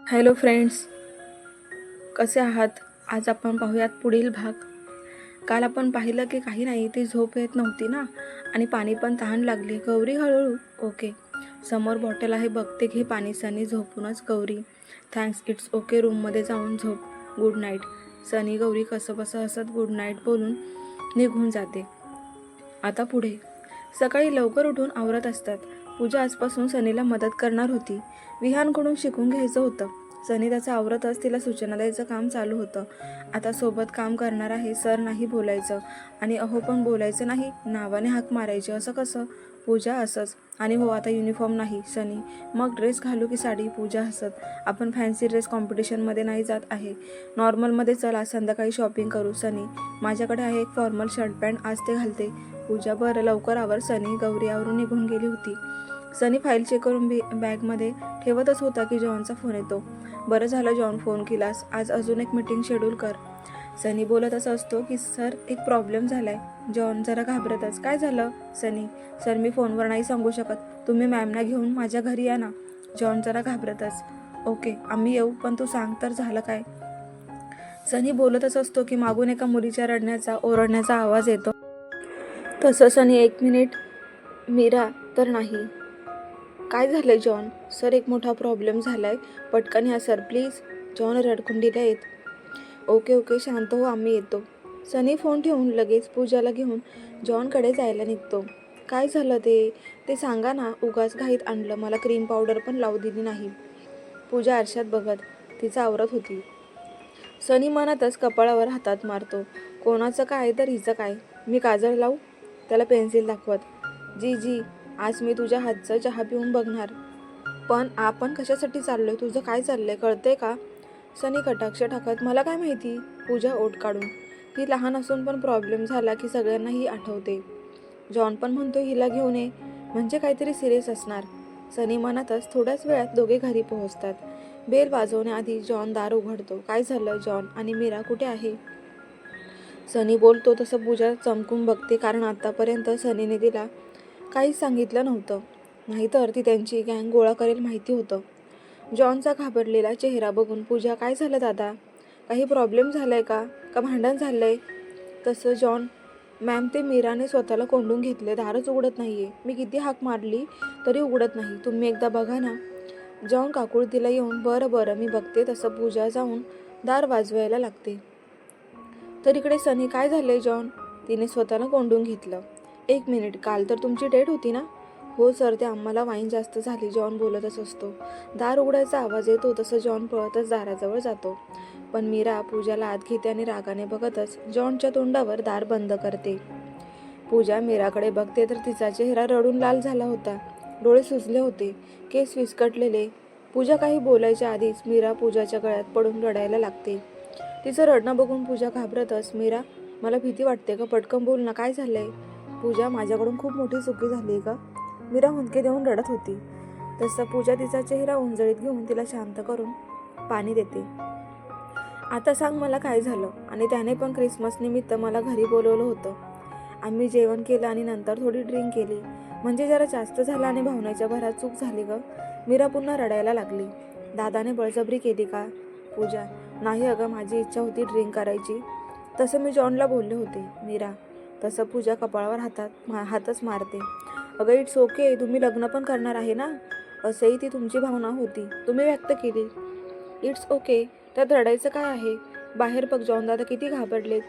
Hello friends, कसे आहात? आज आपण पाहूयात पुढील भाग. काल आपण पाहिलं की काही नाही, ती झोप येत नव्हती ना, आणि पाणी पण तहान लागली. गौरी हळूहळू ओके, समोर बॉटल आहे, बघते घे पाणी. सनी झोपूनच. गौरी थँक्स, इट्स ओके, रूममध्ये जाऊन झोप, गुड नाईट. सनी गौरी कसंबसं हसत गुड नाईट बोलून निघून जाते. आता पुढे सकाळी लवकर उठून आवरत असतात. पूजा आजपासून सनीला मदत करणार होती. विहानकडून शिकून घ्यायचं होतं. सनी त्याचं आवरतच तिला सूचना द्यायचं काम चालू होतं. आता सोबत काम करणार आहे, सर नाही बोलायचं, आणि अहो पण बोलायचं नाही, नावाने हाक मारायची. असं कसं? पूजा असंच. आणि हो, आता युनिफॉर्म नाही. सनी मग ड्रेस घालू की साडी? पूजा हसत. आपण फॅन्सी ड्रेस कॉम्पिटिशनमध्ये नाही जात आहे, नॉर्मलमध्ये चला, संध्याकाळी शॉपिंग करू. सनी माझ्याकडे आहे एक फॉर्मल शर्ट पॅन्ट, आज ते घालते. पूजा बरं, लवकर आवर. सनी गौरी आवरून निघून गेली होती. सनी फाईल चेक करून बॅगमध्ये ठेवतच होता की जॉनचा फोन येतो. बरं झालं जॉन फोन केलास, आज अजून एक मीटिंग शेड्यूल कर. सनी बोलतच असतो की सर, एक प्रॉब्लेम झालाय. जॉन जरा घाबरतच. काय झालं? सनी सर, मी फोनवर नाही सांगू शकत, तुम्ही मॅमना घेऊन माझ्या घरी या ना. जॉन जरा घाबरतच. ओके, आम्ही येऊ, पण तू सांग तर झालं काय? सनी बोलतच असतो की मागून एका मुलीच्या रडण्याचा ओरडण्याचा आवाज येतो. तसं सनी, एक मिनिट, मीरा तर नाही. काय झालंय जॉन? सर, एक मोठा प्रॉब्लेम झालाय, पटकन या सर प्लीज. जॉन रडकुंडीला येत. ओके ओके, शांत हो, आम्ही येतो. सनी फोन ठेवून लगेच पूजाला घेऊन जॉनकडे जायला निघतो. काय झालं ते सांगा ना, उगाच घाईत आणलं, मला क्रीम पावडर पण लावू दिली नाही. पूजा आरशात बघत तिचा आवरत होती. सनी मनातच कपाळावर हातात मारतो. कोणाचं काय तर हिचं काय? मी काजळ लावू? त्याला पेन्सिल दाखवत. जी जी, आज मी तुझ्या हातचं चहा पिऊन बघणार. पण आपण कशासाठी चाललोय? तुझं काय चाललंय, कळतंय का? सनी कटाक्ष टाकत. मला काय माहिती? पूजा ओठ काढून. ही लहान असून पण प्रॉब्लेम झाला की सगळ्यांना ही आठवते. जॉन पण म्हणतो हिला घेऊन ये, म्हणजे काहीतरी सिरियस असणार. सनी मनातच. थोड्याच वेळात दोघे घरी पोहोचतात. बेल वाजवण्याआधी जॉन दार उघडतो. काय झालं जॉन? आणि मीरा कुठे आहे? सनी बोलतो तसं पूजा चमकून बघते, कारण आतापर्यंत सनीने तिला काहीच सांगितलं नव्हतं, नाहीतर ती त्यांची गँग गोळा करेल माहिती होतं. जॉनचा घाबरलेला चेहरा बघून पूजा, काय झालं दादा? काही प्रॉब्लेम झालाय का भांडण झालंय? तसं जॉन, मॅम, ते मीराने स्वतःला कोंडून घेतले, दारच उघडत नाहीये, मी किती हाक मारली तरी उघडत नाही, तुम्ही एकदा बघा ना. जॉन काकुळतीला येऊन, बरं बरं, मी बघते. तसं पूजा जाऊन दार वाजवायला लागते. तर इकडे सनी, काय झालंय जॉन? तिने स्वतःला कोंडून घेतलं. एक मिनिट, काल तर तुमची डेट होती ना? हो सर, ते आम्हाला वाईन जास्त झाली. जॉन बोलतच असतो. दार उघडायचा आवाज येतो, तसं जॉन पळतच दाराजवळ जातो. पण मीरा पूजाला आत घेते आणि रागाने बघतच जॉनच्या तोंडावर दार बंद करते. पूजा मीराकडे बघते तर तिचा चेहरा रडून लाल झाला होता. डोळे सुजले होते, केस विस्कटलेले. पूजा काही बोलायच्या आधीच मीरा पूजाच्या गळ्यात पडून रडायला लागते. तिचं रडणं बघून पूजा घाबरतच. मीरा, मला भीती वाटते का, पटकन बोल ना, काय झालंय? पूजा, माझ्याकडून खूप मोठी चुकी झाली का? मीरा हुंदके देऊन रडत होती. तसं पूजा तिचा चेहरा उंजळीत घेऊन तिला शांत करून पाणी देते. आता सांग मला काय झालं? आणि त्याने पण क्रिसमस निमित्त मला घरी बोलवलं होतं. आम्ही जेवण केलं आणि नंतर थोडी ड्रिंक केली, म्हणजे जरा जास्त झालं आणि भावनेच्या भरात चूक झाली ग. मीरा पुन्हा रडायला लागली. दादाने बळजबरी केली का? पूजा, नाही अगं, माझी इच्छा होती ड्रिंक करायची, तसं मी जॉनला बोलले होते. मीरा, तसं पूजा कपाळावर हातच मारते. अगं, इट्स ओके, तुम्ही लग्न पण करणार आहे ना, असंही ती तुमची भावना होती, तुम्ही व्यक्त केली. इट्स ओके, त्यात रडायचं काय आहे? बाहेर बघ, जॉन दादा किती घाबरलेत.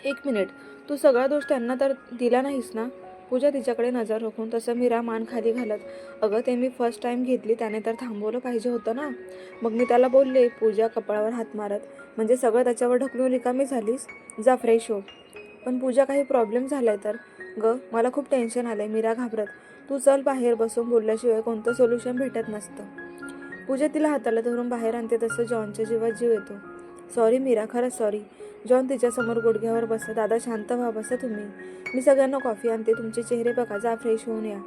एक मिनिट, तू सगळा दोष त्यांना तर दिला नाहीस ना? पूजा तिच्याकडे नजर रोखून. तसं मीरा मान खाली घालत. अगं, ते मी फर्स्ट टाईम घेतली, त्याने तर थांबवलं पाहिजे होतं ना, मग मी त्याला बोलले. पूजा कपाळावर हात मारत. म्हणजे सगळं त्याच्यावर ढकलून रिकामी झालीस? जा फ्रेश हो. पण पूजा, काही प्रॉब्लेम झालाय तर? मला खूप टेन्शन आलंय. मीरा घाबरत. तू चल, बाहेर बसून बोलल्याशिवाय कोणतं सोल्युशन भेटत नसतं. पूजा तिला हाताला धरून बाहेर आणते. तसं जॉनच्या जीवात जीव येतो. सॉरी मीरा, खरंच सॉरी. जॉन तिच्यासमोर गुडघ्यावर बसत. दादा शांत व्हा, बसा तुम्ही, मी सगळ्यांना कॉफी आणते, तुमचे चेहरे बघा, जा फ्रेश होऊन या.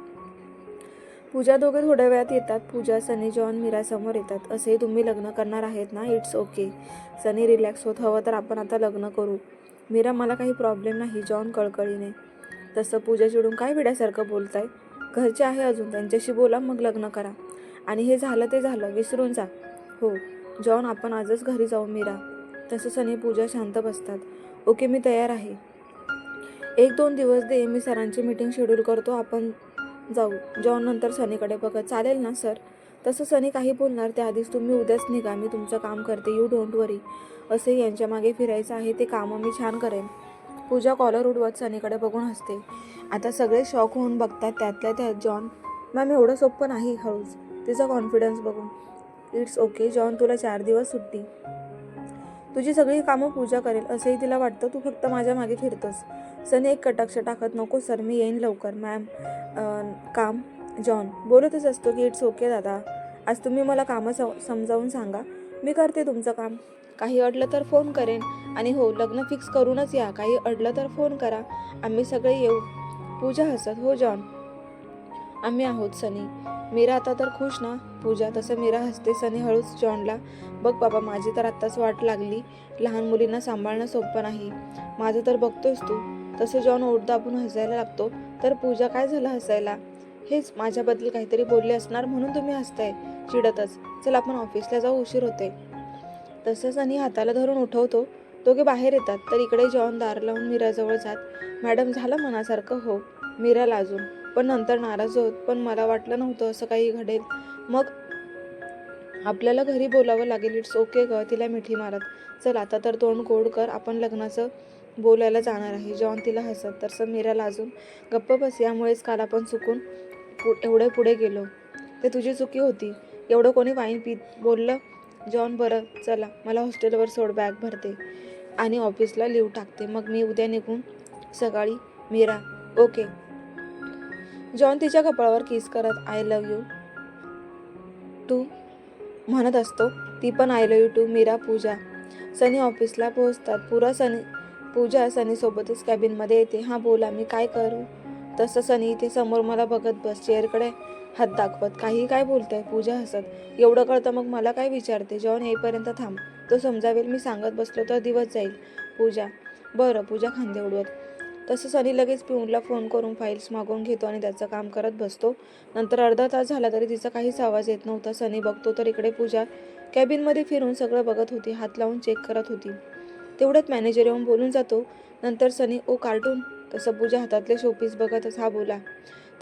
पूजा दोघे थोड्या वेळात येतात. पूजा, सनी, जॉन मीरा समोर येतात. असे तुम्ही लग्न करणार आहेत ना? It's okay. सनी रिलॅक्स होत. हवं तर आपण आता लग्न करू. मीरा, मला काही प्रॉब्लेम नाही. जॉन कळकळीने. तसं पूजा चिडून, काय वेड्यासारखं बोलताय? घरचे आहे अजून, त्यांच्याशी बोला, मग लग्न करा. आणि हे झालं ते झालं, विसरून जा. हो जॉन, आपण आजच घरी जाऊ मीरा. तसं सनी पूजा शांत बसतात. ओके, मी तयार आहे. 1-2 दिवस दे, मी सरांची मीटिंग शेड्यूल करतो, आपण जाऊ. जॉन नंतर सनीकडे बघत, चालेल ना सर? तसं सनी काही बोलणार त्याआधीच, तुम्ही उद्याच निघा, मी तुमचं काम करते, यू डोंट वरी. असे यांच्या मागे फिरायचं आहे, ते कामं मी छान करेन. पूजा कॉलर उडवत सनीकडे बघून हसते. आता सगळे शॉक होऊन बघतात, त्यातल्या त्यात जॉन. मॅम एवढं सोपं नाही. हळूच तिचा कॉन्फिडन्स बघून. इट्स ओके जॉन, तुला 4 दिवस सुट्टी, तुझी सगळी कामं पूजा करेल असंही तिला वाटतं, तू फक्त माझ्या मागे फिरतोस. सनी एक कटाक्ष टाकत, नको सर, मी येईन लवकर. मॅम काम. जॉन बोलतच असतो की इट्स ओके दादा, आज तुम्ही मला कामं समजावून सांगा, मी करते तुमचं काम. काही अडलं तर फोन करेन. आणि हो, लग्न फिक्स करूनच या, काही अडलं तर फोन करा, आम्ही सगळे येऊ. पूजा हसत, हो जॉन, आम्ही आहोत. सनी, मीरा आता तर खुश ना? पूजा, तसं मीरा हसते. सनी हळूच जॉनला, बघ बाबा, माझी तर आत्ताच वाट लागली, लहान मुलींना सांभाळणं सोपं नाही, माझं तर बघतोयस तू. तसं जॉन ओठ दाबून हसायला लागतो. तर पूजा, काय झालं हसायला? हेच, माझ्याबद्दल काहीतरी बोलले असणार म्हणून तुम्ही हसताय, चिडतच. चल आपण ऑफिसला जाऊ, उशीर होते. तसं सनी हाताला धरून उठवतो. दोघे बाहेर येतात. तर इकडे जॉन दार लावून मीराजवळ जात, मॅडम झालं मनासारखं? हो. मीरा लाजून, पण नंतर नाराज होत, पण मला वाटलं नव्हतं असं काही घडेल. मग आपल्याला घरी बोलावं लागेल. इट्स ओके ग, तिला मिठी मारत. चल आता तर तोंड गोड कर, आपण लग्नाचं बोलायला जाणार आहे. जॉन तिला हसत. तसं मीरा लाजून, गप्प बस, यामुळेच काल आपण चुकून एवढे पुढे गेलो, ते तुझी चुकी होती. एवढं कोणी वाईन पीत बोललं? जॉन, बरं चला, मला हॉस्टेलवर सोड, बॅग भरते आणि ऑफिसला लिव्ह टाकते, मग मी उद्या निघून सकाळी. मीरा, ओके. जॉन तिच्या कपाळावर किस करत, आय लव्ह यू टू म्हणत असतो. ती पण I love you too. Meera, Pooja. Sunny ऑफिसला पोहोचतात. पूजा सनीसोबतच कॅबिनमध्ये येते. हां बोला, मी काय करू? तसं सनी, इथे समोर मला बघत बस, चेअरकडे हात दाखवत. काही काय बोलताय? पूजा हसत, एवढं कळतं मग मला काय विचारते? जॉन येईपर्यंत थांब, तो समजावेल, मी सांगत बसलो तर दिवस जाईल. पूजा, बरं. पूजा खांदे उडवत. तसं सनी लगेच पिऊनला फोन करून फाईल्स मागवून घेतो आणि त्याचं काम करत बसतो. नंतर अर्धा तास झाला तरी तिचा काहीच आवाज येत नव्हता. सनी बघतो तर इकडे पूजा कॅबिनमध्ये फिरून सगळं बघत होती, हात लावून चेक करत होती. तेवढ्यात मॅनेजर येऊन बोलून जातो. नंतर सनी, ओ कार्टून. तसं पूजा हातातले शोपीस बघतच, हा बोला.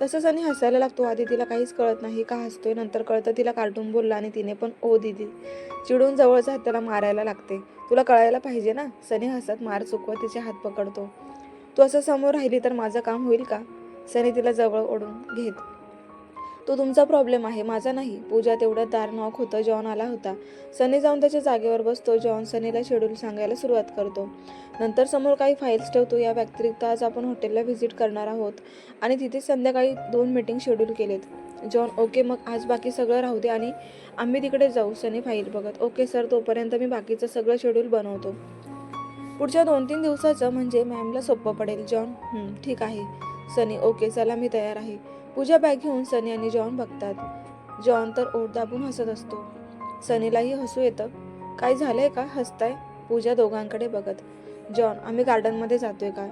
तसं सनी हसायला लागतो. आधी तिला काहीच कळत नाही का हसतोय, नंतर कळतं तिला कार्टून बोलला आणि तिने पण ओ दिदी. चिडून जवळचा हात त्याला मारायला लागते. तुला कळायला पाहिजे ना? सनी हसत मार चुकवत तिचे हात पकडतो. तू असं समोर राहिली तर माझं काम होईल का? सनी तिला जवळ ओढून घेत, तो तुमचा प्रॉब्लेम आहे, माझा नाही. पूजा, तेवढ्यात दार नॉक होतं. जॉन आला होता. सनी जाऊन त्याच्या जागेवर बसतो. जॉन सनीला शेड्यूल सांगायला सुरुवात करतो. नंतर समोर काही फाईल्स ठेवतो. या व्यतिरिक्त आज आपण हॉटेलला व्हिजिट करणार आहोत आणि तिथे संध्याकाळी 2 मीटिंग शेड्यूल केलेत. जॉन, ओके, मग आज बाकी सगळं राहू दे आणि आम्ही तिकडे जाऊ. सनी फाईल बघत, ओके सर, तोपर्यंत मी बाकीचं सगळं शेड्यूल बनवतो. पुढच्या 2-3 दिवसाचं म्हणजे मॅमला सोपं पडेल. जॉन, ठीक आहे. सनी, ओके, चला मी तयार आहे. पूजा बॅग घेऊन सनी आणि जॉन बघतात. जॉन तर ओठ दाबून हसत असतो. सनीलाही हसू येतं. काय झालंय का, हसताय? पूजा दोघांकडे बघत. जॉन, आम्ही गार्डनमध्ये जातोय का?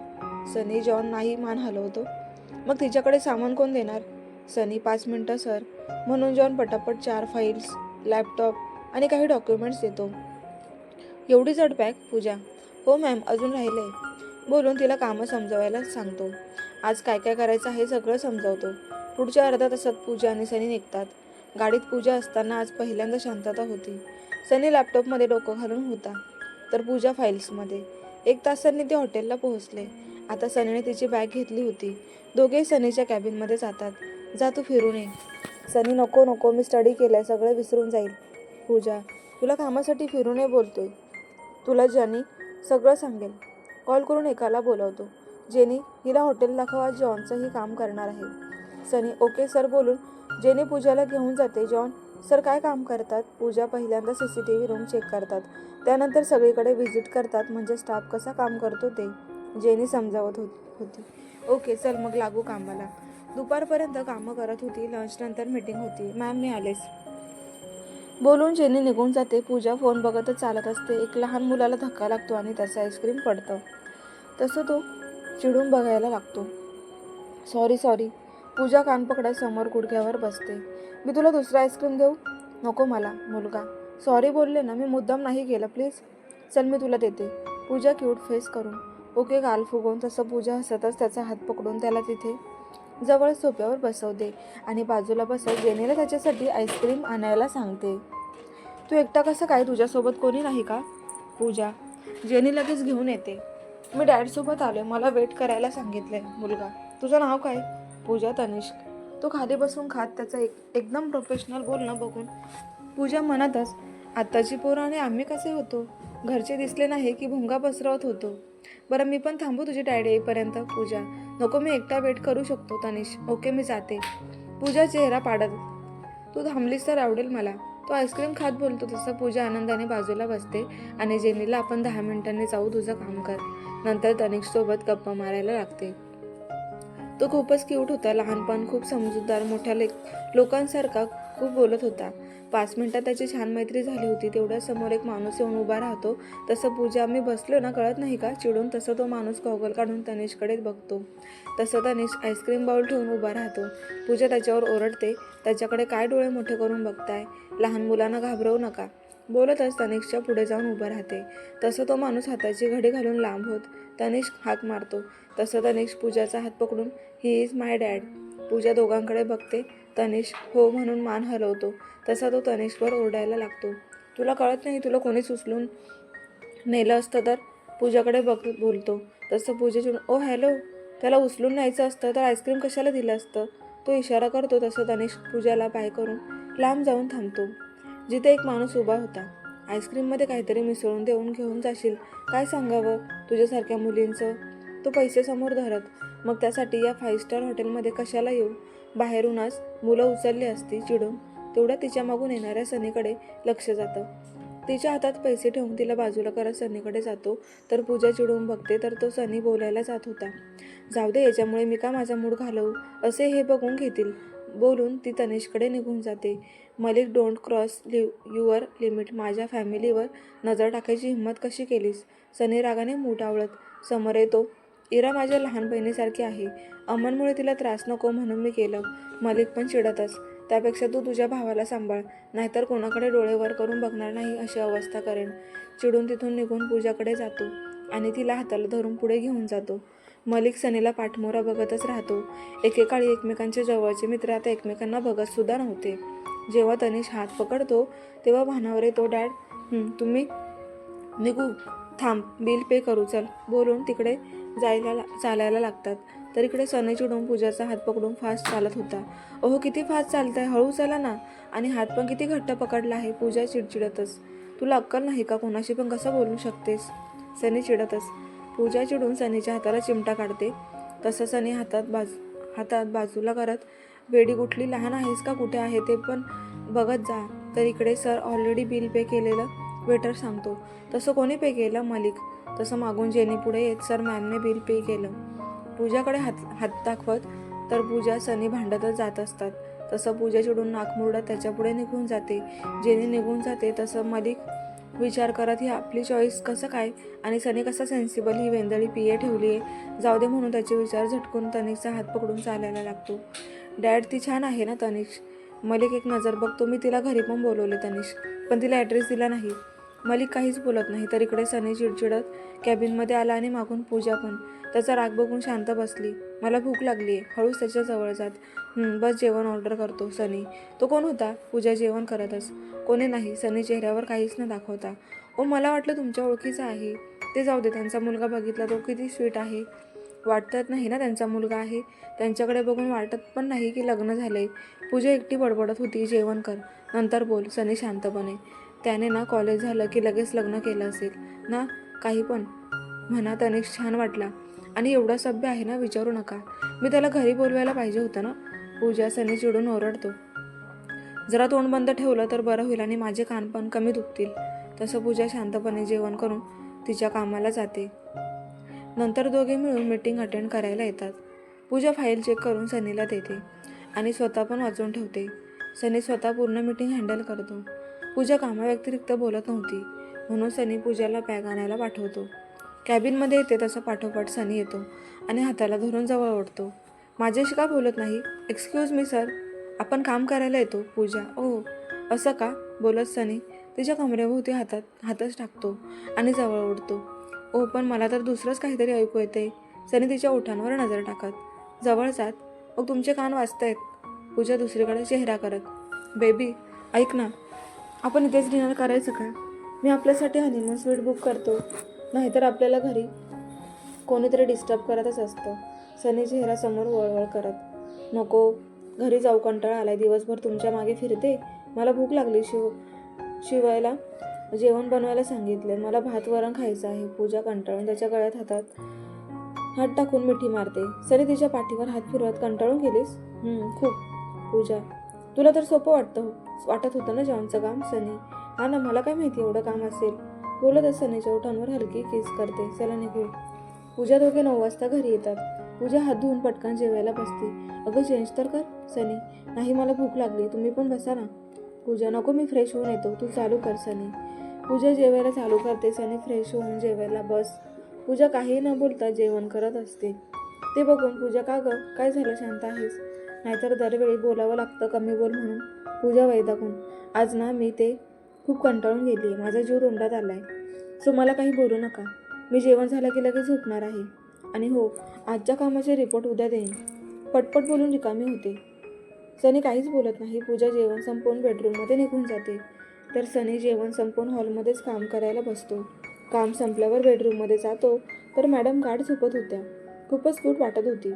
सनी, जॉन नाही मान हलवतो. मग तिच्याकडे सामान कोण देणार? सनी, 5 मिनिटं सर. म्हणून जॉन पटापट 4 फाईल्स, लॅपटॉप आणि काही डॉक्युमेंट्स देतो. एवढी जड बॅग? पूजा, हो मॅम, अजून राहिलंय. बोलून तिला कामं समजावायला सांगतो. आज काय काय करायचं हे सगळं समजावतो. पुढच्या अर्ध्या तासात पूजा आणि सनी निघतात. गाडीत पूजा असताना आज पहिल्यांदा शांतता होती. सनी लॅपटॉपमध्ये डोकं घालून होता, तर पूजा फाईल्समध्ये. 1 तासांनी ते हॉटेलला पोहोचले. आता सनीने तिची बॅग घेतली होती. दोघेही सनीच्या कॅबिनमध्ये जातात. जा, तू फिरून ये. सनी, नको नको, मी स्टडी केलाय, सगळं विसरून जाईल. पूजा, तुला कामासाठी फिरून ये बोलतोय. तुला जेनी सगळं सांगेल. कॉल करून एकाला बोलवतो. जेनी, हिला हॉटेल दाखवा, जॉनचंही काम करणार आहे. सनी, ओके सर. बोलून जेनी पूजाला घेऊन जाते. जॉन, सर काय काम करतात? पूजा, पहिल्यांदा CCTV रूम चेक करतात, त्यानंतर सगळीकडे व्हिजिट करतात, म्हणजे स्टाफ कसा काम करतो ते. जेनी समजावत होती. ओके, चल मग लागू कामाला. दुपारपर्यंत कामं करत होती. लंचनंतर मीटिंग होती. मॅम, मी आलेच. बोलून जेनी निघून जाते. पूजा फोन बघतच चालत असते. एक लहान मुलाला धक्का लागतो आणि त्याचं आईस्क्रीम पडतं. तसं तो चिडून बघायला लागतो. सॉरी. पूजा कान पकडत समोर गुडघ्यावर बसते. मी तुला दुसरं आईस्क्रीम देऊ? नको मला. मुलगा, सॉरी बोलले ना, मी मुद्दाम नाही केलं, प्लीज. चल मी तुला देते. पूजा क्यूट फेस करून ओके गाल फुगवून तसं पूजा हसतच त्याचा हात पकडून त्याला तिथे जवळ सोफ्यावर बसवते आणि बाजूला बसत जेनीला त्याच्यासाठी आईस्क्रीम आणायला सांगते. तू एकटा कसं काय, तुझ्यासोबत कोणी नाही का? पूजा. जेनी लगेच घेऊन येते. मी डॅडसोबत आले, मला वेट करायला सांगितलंय. मुलगा. तुझं नाव काय? पूजा. तनिष्क. तो खाली बसून खात त्याचं एकदम प्रोफेशनल बोलणं बघून पूजा म्हणतच, आत्ताची पोरं आणि आम्ही कसे होतो, घरचे दिसले नाही की भुंगा पसरवत होतो. बरं मी पण थांबू तुझी डॅडी येईपर्यंत? पूजा. नको, मी एकटा वेट करू शकतो. तनिष. ओके मी जाते. पूजा चेहरा पाडत, तू थांबलीस तर आवडेल मला. तो आईस्क्रीम खात बोलतो तसं पूजा आनंदाने बाजूला बसते आणि जेनीला आपण 10 मिनिटांनी जाऊ, तुझं काम कर. नंतर तनिषसोबत गप्पा मारायला लागते. तो खूपच क्यूट होता. लहानपण खूप समजूतदार, मोठ्या लोकांसारखा खूप बोलत होता. 5 मिनिटात त्याची छान मैत्री झाली होती. तेवढ्या समोर एक माणूस येऊन उभा राहतो. तसं पूजा, आम्ही बसलो ना, कळत नाही का, चिडून तसं तो माणूस गॉगल काढून तनिषकडे बघतो. तसं तनिष आईस्क्रीम बाउल ठेवून उभा राहतो. पूजा त्याच्यावर ओरडते, त्याच्याकडे काय डोळे मोठे करून बघताय, लहान मुलांना घाबरवू नका. बोलतच तनिषच्या पुढे जाऊन उभा राहते. तसं तो माणूस हाताची घडी घालून लांब होत तनिष हाक मारतो. तसं तनिष पूजाचा हात पकडून, ही इज माय डॅड. पूजा दोघांकडे बघते. तनिष हो म्हणून मान हलवतो. तसा तो तनिषवर ओरडायला लागतो, तुला कळत नाही, तुला कोणीच उचलून नेलं असतं तर? पूजाकडे बोलतो. तसं पूजा चिडून, ओ हॅलो, त्याला उचलून न्यायचं असतं तर आईस्क्रीम कशाला दिलं असतं? तो इशारा करतो. तसं तनिष पूजाला बाय करून लांब जाऊन थांबतो जिथे एक माणूस उभा होता. आईस्क्रीममध्ये काहीतरी मिसळून देऊन घेऊन जाशील, काय सांगावं तुझ्यासारख्या मुलींचं? तो पैसे समोर धरत, मग त्यासाठी या 5 स्टार हॉटेलमध्ये कशाला येऊ? बाहेरूनच मुलं उचलली असती चिडून. तेवढ्या तिच्या मागून येणाऱ्या सनीकडे लक्ष जातं. तिच्या हातात पैसे ठेवून तिला बाजूला करत सनीकडे जातो. तर पूजा चिडून बघते तर तो सनी बोलायला जात होता. जाऊ दे, याच्यामुळे मी का माझा मूड घालवू, असे हे बघून घेतील, बोलून ती तनिषकडे निघून जाते. Malik, don't cross your limit. माझ्या फॅमिलीवर नजर टाकायची हिंमत कशी केलीस? सनी रागाने मूठ आवळत समोर येतो. इरा माझ्या लहान बहिणीसारखी आहे. अमनमुळे तिला त्रास नको म्हणून मी केलं. मलिक पण चिडतच, त्यापेक्षा तू तुझ्या भावाला सांभाळ, नाहीतर कोणाकडे डोळे वर करून बघणार नाही अशी अवस्था करेन. चिडून तिथून निघून पूजाकडे जातो आणि तिला हाताला धरून पुढे घेऊन जातो. मलिक सनीला पाठमोरा बघतच राहतो. एकेकाळी एकमेकांचे जवळचे मित्र आता एकमेकांना बघत सुद्धा नव्हते. जेव्हा तनिष हात पकडतो तेव्हा भानावर येतो, डॅड तुम्ही निघू, थांब, बिल पे करू चल, बोलून तिकडे चालायला लागतात. तर इकडे सनी चिडून पूजाचा हात पकडून फास्ट चालत होता. ओहो किती फास्ट चालताय, हळू चला ना, आणि हात पण किती घट्ट पकडला आहे. पूजा चिडचिडतच, तुला अक्कल नाही का, कोणाशी पण कसं बोलू शकतेस? सनी चिडतच. पूजा चिडून सनीच्या हाताला चिमटा काढते. तसं सनी हातात बाजूला करत, वेडी कुठली, लहान आहेस का, कुठे आहे ते पण बघत जा. तर इकडे सर ऑलरेडी बिल पे केलेलं वेटर सांगतो. तसं कोणी पे केलं? मलिक. तसं मागून जेनी पुढे येत, सर मॅमने बिल पे केलं. पूजाकडे हात दाखवत तर पूजा सनी भांडतच जात असतात. तसं पूजा चिडून नाक मुरडत त्याच्या पुढे निघून जाते. जेनी निघून जाते तसं मलिक विचार करत, ही आपली चॉईस कसं काय, आणि सनी कसा सेन्सिबल, ही वेंदळी पिये ठेवली आहे, जाऊ दे म्हणून त्याचे विचार झटकून तनिषचा हात पकडून चालायला लागतो. डॅड ती छान आहे ना तनिष? मलिक एक नजर बघतो. मी तिला घरी पण बोलवले तनिष, पण तिला ॲड्रेस दिला नाही. मलिक काहीच बोलत नाही. तर इकडे सनी चिडचिडत कॅबिनमध्ये आला आणि मागून पूजा पण. त्याचा राग बघून शांत बसली. मला भूक लागली आहे. हळूच त्याच्या जवळ जात, बस जेवण ऑर्डर करतो. सनी. तो कोण होता? पूजा जेवण करतच. कोणी नाही. सनी चेहऱ्यावर काहीच न दाखवता. ओ मला वाटलं तुमच्या ओळखीचा आहे. ते जाऊ दे, त्यांचा मुलगा बघितला तो किती स्वीट आहे. वाटत नाही ना त्यांचा मुलगा आहे? त्यांच्याकडे बघून वाटत पण नाही की लग्न झालंय. पूजा एकटी बडबडत होती. जेवण कर, नंतर बोल. सनी शांतपणे. त्याने ना कॉलेज झालं की लगेच लग्न केलं असेल ना, काही पण म्हणा. तनिष छान वाटला आणि एवढा सभ्य आहे ना, विचारू नका. मी त्याला घरी बोलवायला पाहिजे होतं ना. पूजा. सनी चिडून ओरडतो. जरा तोंड बंद ठेवलं तर बरं होईल आणि माझे कान पण कमी दुखतील. तसं पूजा शांतपणे जेवण करून तिच्या कामाला जाते. नंतर दोघे मिळून मीटिंग अटेंड करायला येतात. पूजा फाईल चेक करून सनीला देते आणि स्वतः पण वाचून ठेवते. सनी स्वतः पूर्ण मीटिंग हँडल करतो. पूजा कामाव्यतिरिक्त बोलत नव्हती म्हणून सनी पूजाला बॅग आणायला पाठवतो. कॅबिनमध्ये येते तसं पाठोपाठ सनी येतो आणि हाताला धरून जवळ ओढतो. माझ्याशी का बोलत नाही? एक्सक्यूज मी सर, आपण काम करायला येतो. पूजा. ओ असं का? बोलत सनी तिच्या कमरेभोवती हातच टाकतो आणि जवळ ओढतो. ओ पण मला तर दुसरंच काहीतरी ऐकू येते. सनी तिच्या ओठांवर नजर टाकत जवळ जात. मग तुमचे कान वाजतायत. पूजा दुसरीकडे चेहरा करत. बेबी ऐक ना, आपण इथेच डिनर करायचं का? मी आपल्यासाठी हनीमून स्वीट बुक करतो. नाहीतर आपल्याला घरी कोणीतरी डिस्टर्ब करतच असतं. सनी चेहरा समोर वळवळ करत. नको, घरी जाऊ, कंटाळा आलाय. दिवसभर तुमच्या मागे फिरते. मला भूक लागली. शिवायला जेवण बनवायला सांगितले. मला भात वरण खायचं आहे. पूजा कंटाळून त्याच्या गळ्यात हात टाकून मिठी मारते. सनी तिच्या पाठीवर हात फिरवत. कंटाळून गेलीस? खूप. पूजा तुला तर सोपं वाटत होतं ना जॉनचं काम? सनी हा ना, मला काय माहिती एवढं काम असेल. बोलतच सनीच्या ओठांवर हलकी किस करते. चला निघू. पूजा दोघे 9 वाजता घरी येतात. पूजा हात धुवून पटकन जेवायला बसते. अगं चेंज तर कर. सनी नाही, मला भूक लागली. तुम्ही पण बसा ना. पूजा नको, मी फ्रेश होऊन येतो. तू चालू कर. सनी पूजा जेवायला चालू करते. सनी फ्रेश होऊन जेवायला बस. पूजा काही न बोलता जेवण करत असते. ते बघून पूजा का गं, काय झालं, शांत आहेस? नाहीतर दरवेळी बोलावं लागतं कमी बोल म्हणून. पूजा वैतागून आज ना मी खूप कंटाळून गेली आहे. माझा जीव तोंडात आलाय. सो मला काही बोलू नका. मी जेवण झालं की लगेच झोपणार आहे. आणि हो, आजच्या कामाचे रिपोर्ट उद्या देईन. पटपट बोलून रिकामी होते. सनी काहीच बोलत नाही. पूजा जेवण संपवून बेडरूममध्ये निघून जाते. तर सनी जेवण संपवून हॉलमध्येच काम करायला बसतो. काम संपल्यावर बेडरूममध्ये जातो तर मॅडम गाढ झोपत होत्या. खूपच क्यूट वाटत होती.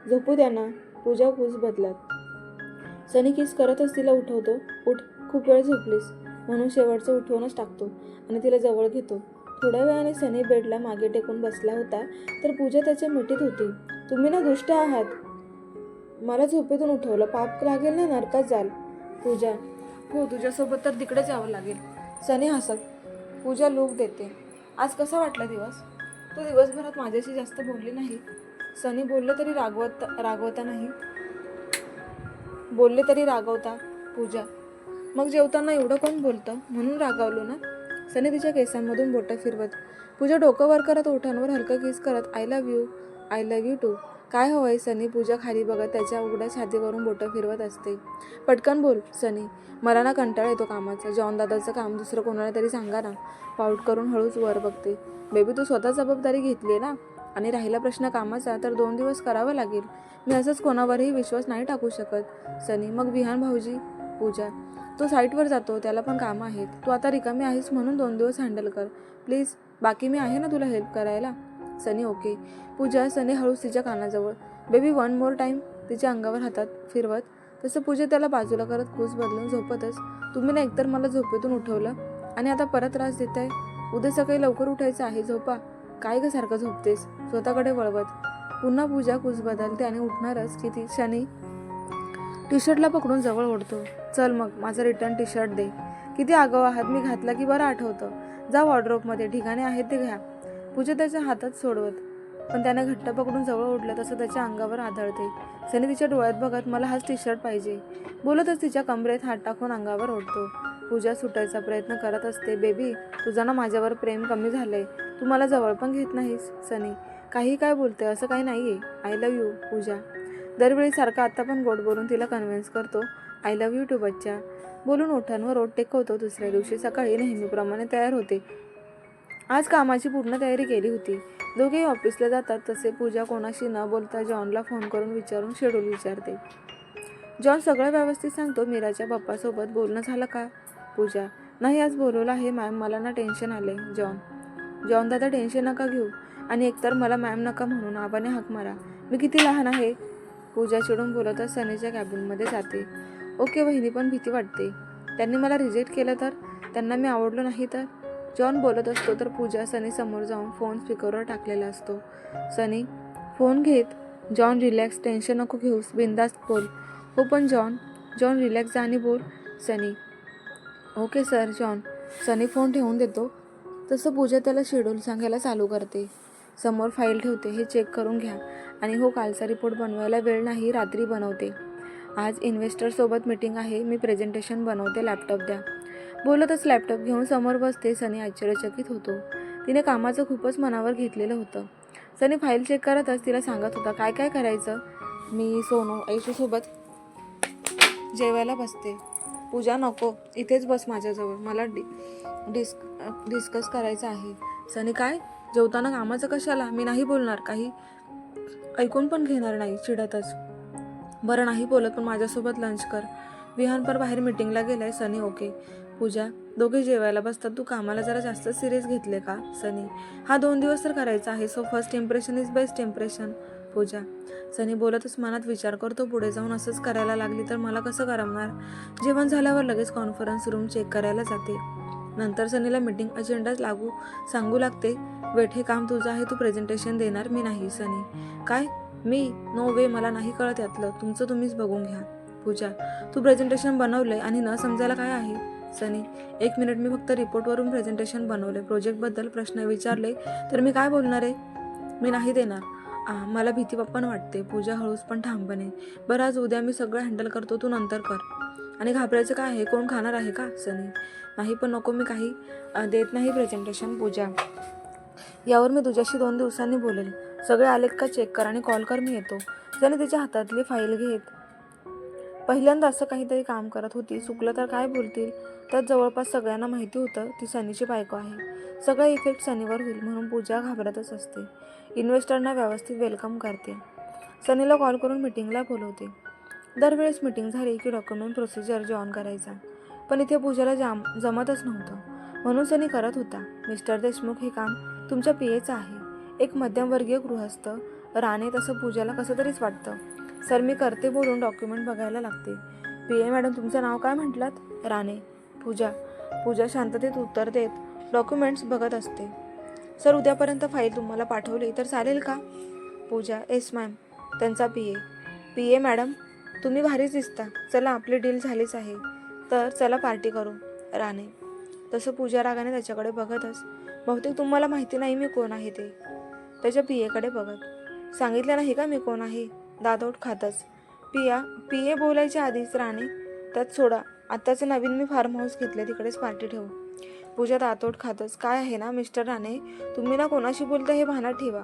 झोपू द्या ना. पूजा कूस बदलत. सनी किस करतच तिला उठवतो. उठ, खूप वेळ झोपलीस म्हणून शेवटचं उठवूनच टाकतो आणि तिला जवळ घेतो. थोड्या वेळाने सनी बेडला मागे टेकून बसला होता तर पूजा त्याच्या मिठीत होती. तुम्ही ना दुष्ट आहात. मला झोपेतून उठवलं. पाप लागेल ना, नरकात जाल. पूजा हो, तुझ्यासोबत तर तिकडेच यावं लागेल. सनी हसत. पूजा लूक देते. आज कसा वाटला दिवस? तू दिवसभरात माझ्याशी जास्त बोलली नाही. सनी बोलले तरी रागवता. पूजा मग जेवताना एवढं कोण बोलतं? म्हणून रागावलो ना. सनी तिच्या केसांमधून बोटं फिरवत. पूजा डोकं वर करत ओठांवर हलका किस करत. I love you too. काय हवंय? सनी पूजा खाली बघत त्याच्या उघड्या छातीवरून बोटं फिरवत असते. पटकन बोल. सनी मला ना कंटाळा येतो कामाचा. जॉन दादाचं काम दुसरं कोणाला तरी सांगा ना. पाऊट करून हळूच वर बघते. बेबी तू स्वतः जबाबदारी घेतली ना. आणि राहिला प्रश्न कामाचा तर 2 दिवस करावं लागेल. मी असंच कोणावरही विश्वास नाही टाकू शकत. सनी मग विहान भाऊजी? पूजा तो साईटवर जातो, त्याला पण कामं आहेत. तू आता रिकामी आहेस म्हणून 2 दिवस हँडल कर प्लीज. बाकी मी आहे ना तुला हेल्प करायला. सनी ओके. पूजा सनी हळूच तिच्या कानाजवळ. Baby 1 more time. तिच्या अंगावर हातात फिरवत. तसं पूजा त्याला बाजूला करत कूस बदलून झोपतच. तुम्ही ना एकतर मला झोपेतून उठवलं आणि आता परत त्रास देताय. उद्या सकाळी लवकर उठायचं आहे. झोपा. काय ग सारखं झोपतेस? स्वतःकडे वळवत. पुन्हा पूजा कूस बदलते आणि उठणारच की ती शनी टी शर्टला पकडून जवळ ओढतो. चल मग माझं रिटर्न टी शर्ट दे. किती आगाऊ आहात. मी घातला की बरं आठवतं. जा वॉर्डरोबमध्ये ठिकाणे आहेत ते घ्या. पूजा त्याच्या हातात सोडवत. पण त्याने घट्ट पकडून जवळ ओढलं तसं त्याच्या अंगावर आदळते. सनी तिच्या डोळ्यात बघत मला हाच टी शर्ट पाहिजे बोलतच तिच्या कमरेत हात टाकून अंगावर ओढतो. पूजा सुटायचा प्रयत्न करत असते. बेबी तुझं ना माझ्यावर प्रेम कमी झालंय. तू मला जवळ पण घेत नाहीस. सनी काही काय बोलते, असं काही नाहीये. I love you. पूजा दरवेळी सारखा आता पण गोड बोलून तिला कन्व्हिन्स करतो. आय लव्ह यू टू बच्चा बोलून ओठांवर ओठ टेकवतो. दुसऱ्या दिवशी सकाळी नेहमीप्रमाणे तयार होते. आज कामाची पूर्ण तयारी केली होती. दोघेही ऑफिसला जातात. तसे पूजा कोणाशी न बोलता जॉनला फोन करून विचारून शेड्यूल विचारते. जॉन सगळं व्यवस्थित सांगतो. मीराच्या पप्पासोबत बोलणं झालं का? पूजा नाही, आज बोलवलं आहे मॅम. मला ना टेन्शन आले. जॉन दादा टेन्शन नका घेऊ. आणि एकतर मला मॅम नका म्हणून आबाने हाक मारा. मी किती लहान आहे. पूजा चिडून बोलतच सनीच्या कॅबिनमध्ये जाते. ओके वहिनी, पण भीती वाटते. त्यांनी मला रिजेक्ट केलं तर? त्यांना मी आवडलो नाही तर? जॉन बोलत असतो तर पूजा सनी समोर जाऊन फोन स्पीकरवर टाकलेला असतो. सनी फोन घेत. जॉन रिलॅक्स, टेन्शन नको घेऊस, बिंदास्त बोल. हो पण जॉन रिलॅक्स जा आणि बोल. सनी ओके सर. सनी फोन ठेवून देतो. तसं पूजा त्याला शेड्यूल सांगायला चालू करते. समोर फाईल ठेवते. हे चेक करून घ्या. आणि हो, कालचा रिपोर्ट बनवायला वेळ नाही, रात्री बनवते. आज इन्व्हेस्टरसोबत मीटिंग आहे. मी प्रेझेंटेशन बनवते. लॅपटॉप द्या. बोलतच लॅपटॉप घेऊन समोर बसते. सनी आश्चर्यचकित होतो. तिने कामाचं खूपच मनावर घेतलेलं होतं. सनी फाईल चेक करतच तिला सांगत होता काय काय करायचं. मी सोनू ऐशूसोबत जेवायला बसते. पूजा नको, इथेच बस माझ्याजवळ. मला डिस्कस करायचं आहे. सनी काय? जेवताना कामाचं कशाला? मी नाही बोलणार, काही ऐकून पण घेणार नाही, चिडतच. बरं नाही बोलत, पण माझ्यासोबत लंच कर. विहान पर बाहेर मीटिंगला गेलाय. सनी ओके. पूजा, दोघे जेवायला बसतात. तू कामाला जरा जास्त सिरियस घेतले का? सनी, हा 2 दिवस तर करायचा आहे. So first impression is best impression. Pooja, Sunny बोलतच मनात विचार करतो, पुढे जाऊन असंच करायला लागली तर मला कसं करमणार. जेवण झाल्यावर लगेच कॉन्फरन्स रूम चेक करायला जाते. नंतर सनीला मीटिंग अजेंडा सांगू लागते. वेट, हे काम तुझं आहे, तू प्रेझेंटेशन देणार, मी नाही. सनी, काय? मी? नो वे, मला नाही कळत यातलं, तुमचं तुम्हीच बघून घ्या. पूजा, तू प्रेझेंटेशन बनवलंय आणि न समजायला काय आहे? सनी, 1 मिनिट, मी फक्त रिपोर्टवरून प्रेझेंटेशन बनवले. प्रोजेक्टबद्दल प्रश्न विचारले तर मी काय बोलणार आहे? मी नाही देणार. मला भीती पण वाटते. पूजा हळूच पण ठामपणे, बरं आज उद्या मी सगळं हँडल करतो, तू नंतर कर. आणि घाबरायचं काय आहे? कोण खाणार आहे का? सनी, नाही पण नको, मी काही देत नाही प्रेझेंटेशन. पूजा, यावर मी तुझ्याशी 2 दिवसांनी बोलेल. सगळे आलेत का चेक कर आणि कॉल कर, मी येतो. सनी तिच्या हातातली फाईल घेत पहिल्यांदा असं काहीतरी काम करत होती. चुकलं तर काय बोलतील? त्यात जवळपास सगळ्यांना माहिती होतं ती सनीची बायको आहे. सगळा इफेक्ट सनीवर होईल म्हणून पूजा घाबरतच असते. इन्व्हेस्टरना व्यवस्थित वेलकम करते. सनीला कॉल करून मीटिंगला बोलवते. दरवेळेस मीटिंग झाली की डॉक्युमेंट प्रोसिजर जॉन करायचा, पण इथे पूजाला जमतच नव्हतं, म्हणून सनी करत होता. मिस्टर देशमुख, हे काम तुमच्या पीएचं आहे. एक मध्यमवर्गीय गृहस्थ राणे, तसं पूजाला कसं तरीच वाटतं. सर, मी करते बोलून डॉक्युमेंट बघायला लागते. पीए मॅडम, तुमचं नाव काय म्हटलात? राणे. पूजा शांततेत उत्तर देत डॉक्युमेंट्स बघत असते. सर, उद्यापर्यंत फाईल तुम्हाला पाठवली तर चालेल का? पूजा, येस मॅम. त्यांचा पीए मॅडम, तुम्ही भारीच दिसता. चला, आपली डील झालीच आहे तर चला पार्टी करू. राणे, तसं पूजा रागाने त्याच्याकडे बघतच, बहुतेक तुम्हाला माहिती नाही मी कोण आहे ते. त्याच्या पीएकडे बघत, सांगितलं नाही का मी कोण आहे? दातोट खातच. पीए बोलायच्या आधीच राणे, त्यात सोडा, आत्ताचं नवीन मी फार्म हाऊस घेतले, तिकडेच पार्टी ठेवू. पूजा दातोट खातच, काय आहे ना मिस्टर राणे, तुम्ही ना कोणाशी बोलता हे भानात ठेवा,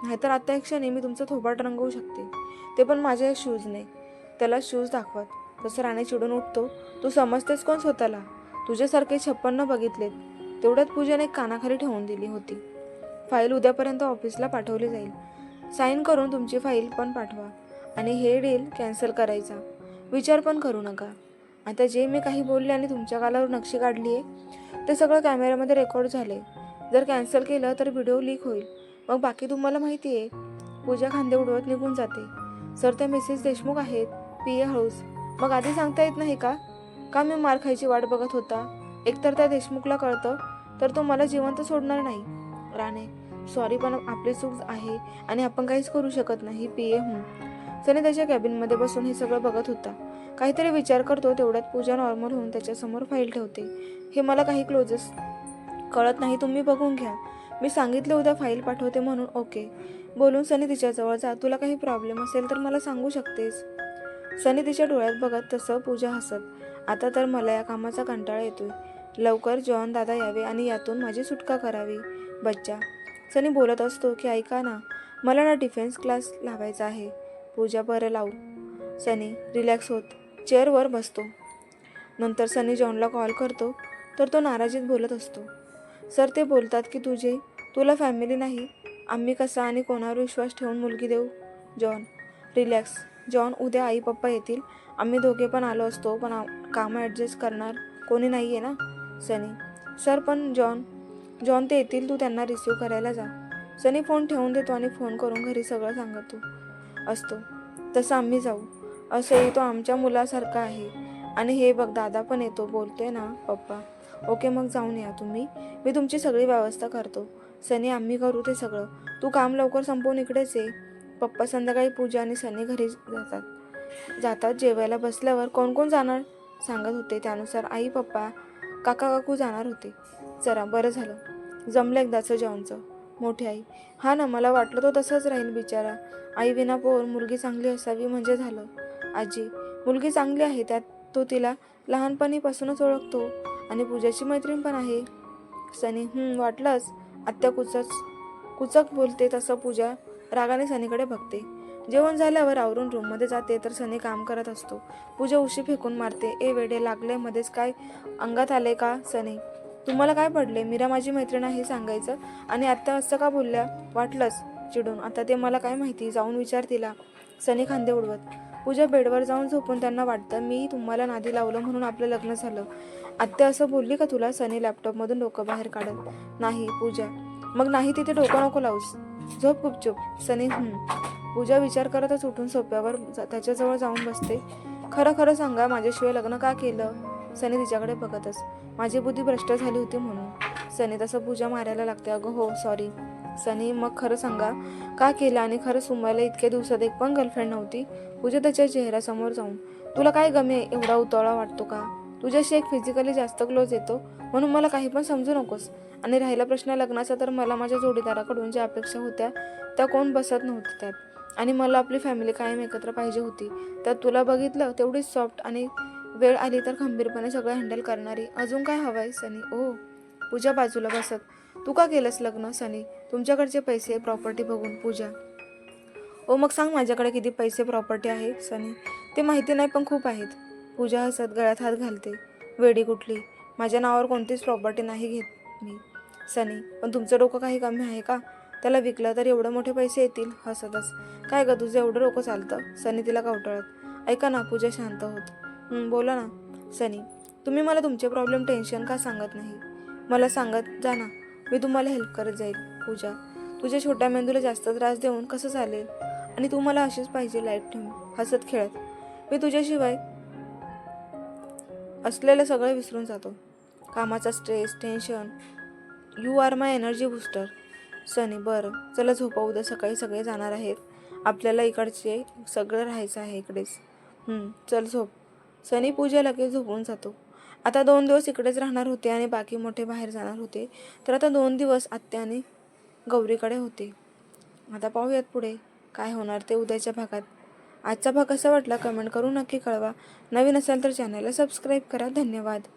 नाहीतर आत्ता एक क्षणी मी तुमचं थोबाट रंगवू शकते, ते पण माझ्या शूजने. त्याला शूज दाखवत. तसं राणे चिडून उठतो, तू समजतेस कोण स्वतःला? तुझ्यासारखे 56 बघितलेत. तेवढ्यात पूजाने कानाखाली ठेवून दिली होती. फाईल उद्यापर्यंत ऑफिसला पाठवली जाईल. साईन करून तुमची फाईल पण पाठवा आणि हे डील कॅन्सल करायचा. विचार पण करू नका. आता जे मी काही बोलले आणि तुमच्या गालावर नक्षी काढली आहे ते सगळं कॅमेऱ्यामध्ये रेकॉर्ड झाले. जर कॅन्सल केलं तर व्हिडिओ लीक होईल, मग बाकी तुम्हाला माहिती आहे. पूजा खांदे उडवत निघून जाते. सर, त्या मिसेस देशमुख आहेत. पीए हळूच, मग आधी सांगता येत नाही का मी मार खायची वाट बघत होता? एकतर त्या देशमुखला कळतं तर तो मला जिवंत सोडणार नाही. राणे, सॉरी, पण आपली चूक आहे आणि आपण काहीच करू शकत नाही. पीए सनी त्याच्या कॅबिनमध्ये बसून हे सगळं बघत होता. काहीतरी विचार करतो. तेवढ्यात पूजा नॉर्मल होऊन त्याच्यासमोर फाईल ठेवते. हे मला काही क्लोजेस कळत नाही, तुम्ही बघून घ्या. मी सांगितले उद्या फाईल पाठवते म्हणून. ओके बोलून सनी तिच्याजवळ जा. तुला काही प्रॉब्लेम असेल तर मला सांगू शकतेस. सनी तिच्या डोळ्यात बघत, तसं पूजा हसत. आता तर मला या कामाचा कंटाळा येतोय. लवकर जॉन दादा यावे आणि यातून माझी सुटका करावी. बच्चा, सनी बोलत असतो की ऐका ना, मला ना डिफेन्स क्लास लावायचा आहे. पूजा, बरं लावू. सनी रिलॅक्स होत चेअरवर बसतो. नंतर सनी जॉनला कॉल करतो तर तो नाराजीत बोलत असतो. सर, ते बोलतात की तुला फॅमिली नाही. आम्ही कसा आणि कोणावर विश्वास ठेवून मुलगी देऊ? John, relax. जॉन, उद्या आई पप्पा येतील. आम्ही दोघे पण आलो असतो, पण कामं ॲडजस्ट करणार कोणी नाही आहे ना. सनी, सर, पण जॉन ते येतील, तू त्यांना रिसीव्ह करायला जा. सनी फोन ठेवून देतो आणि फोन करून घरी सगळं सांगतो असतो. तसं आम्ही जाऊ. असंही तो आमच्या मुलासारखा आहे. आणि हे बघ, दादा पण येतो, बोलतोय ना पप्पा. ओके, मग जाऊन या तुम्ही, मी तुमची सगळी व्यवस्था करतो. सनी, आम्ही करू ते सगळं, तू काम लवकर संपवून इकडेच ये. पप्पा संध्याकाळी पूजा आणि सनी घरी जातात. जेवायला बसल्यावर कोण कोण जाणार सांगत होते, त्यानुसार आई पप्पा काका काकू जाणार होते. जरा बरं झालं, जमलं एकदाचं जॉनचं. मोठी आई, हा ना, मला वाटलं तो तसंच राहील बिचारा. आई विना पोर, मुलगी चांगली असावी म्हणजे झालं. आजी, मुलगी चांगली आहे, त्यात तो तिला लहानपणीपासूनच ओळखतो आणि पूजाची मैत्रीण पण आहे. सनी, वाटलंच. आत्या कुचक बोलते तसं पूजा रागाने सनीकडे बघते. जेवण झाल्यावर आवरून रूममध्ये जाते तर सनी काम करत असतो. पूजा उशी फेकून मारते. ए वेडे लागले, मध्येच काय अंगात आले का? सनी, तुम्हाला काय पडले? मीरा माझी मैत्रीण आहे सांगायचं आणि आत्ता असं का बोलल्या? वाटलंच चिडून. आता ते मला काय माहिती, जाऊन विचार तिला. सनी खांदे उडवत. पूजा बेडवर जाऊन झोपून त्यांना वाटतं मी तुम्हाला नादी लावलं म्हणून आपलं लग्न झालं. आत्या असं बोलली का तुला? सनी लॅपटॉपमधून डोकं बाहेर काढत. नाही पूजा. मग नाही तिथे डोकं नको लावूस. झोप गुपचूप. सनी पूजा विचार करतच उठून सोप्यावर त्याच्याजवळ जाऊन बसते. खरं खरं सांगा, माझ्याशिवाय लग्न का केलं? सनी तिच्याकडे बघतच. माझी बुद्धी भ्रष्ट झाली होती म्हणून. सनी तसं पूजा मारायला लागते. अगं हो सॉरी. सनी मग खरं सांगा का केलं? आणि खरं सुमायला इतक्या दिवसात एक पण गर्लफ्रेंड नव्हती? पूजा त्याच्या चेहऱ्यासमोर जाऊन. तुला काय गमे एवढा उतावळा वाटतो का? तुझ्याशी एक फिजिकली जास्त क्लोज येतो म्हणून मला काही पण समजू नकोस. आणि राहिला प्रश्न लग्नाचा, तर मला माझ्या जोडीदाराकडून ज्या अपेक्षा होत्या त्या कोण बसत नव्हत्या त्यात. आणि मला आपली फॅमिली कायम एकत्र पाहिजे होती. त्यात तुला बघितलं तेवढीच सॉफ्ट आणि वेळ आली तर खंबीरपणे सगळं हँडल करणारी. अजून काय हवंय? सनी ओ. पूजा बाजूला बसत. तू का केलंस लग्न? सनी तुमच्याकडचे पैसे प्रॉपर्टी बघून. पूजा ओ मग सांग माझ्याकडे किती पैसे प्रॉपर्टी आहे? सनी ते माहिती नाही पण खूप आहेत. पूजा हसत गळ्यात हात घालते. वेडी कुठली, माझ्या नावावर कोणतीच प्रॉपर्टी नाही घेत मी. सनी पण तुमचं डोकं काही कमी आहे का? त्याला विकलं तर एवढे मोठे पैसे येतील. हसतच. काय ग तुझं एवढं डोकं चालतं? सनी तिला कवटाळत. ऐका ना. पूजा शांत होत. बोला ना. सनी तुम्ही मला तुमचे प्रॉब्लेम टेन्शन का सांगत नाही? मला सांगत जा ना, मी तुम्हाला हेल्प करत जाईल. पूजा तुझ्या छोट्या मेंदूला जास्त त्रास देऊन कसं चालेल? आणि तू मला अशीच पाहिजे लाईट ठेवून हसत खेळत. मी तुझ्याशिवाय असलेलं सगळं विसरून जातो. कामाचा stress, tension. You are my energy booster. Sunny बरं चला झोपा, उद्या सकाळी सगळे जाणार आहेत. आपल्याला इकडचे सगळं राहायचं आहे इकडेच. चल झोप. सनी पूजा लगेच झोपून जातो. आता 2 दिवस इकडेच राहणार होते आणि बाकी मोठे बाहेर जाणार होते. तर आता 2 दिवस आत्या आणि गौरीकडे होते. आता पाहूयात पुढे काय होणार ते उद्याच्या भागात. आजचा भाग कसा वाटला कमेंट करून नक्की कळवा. नवीन असाल तर चॅनलला सबस्क्राईब करा. धन्यवाद.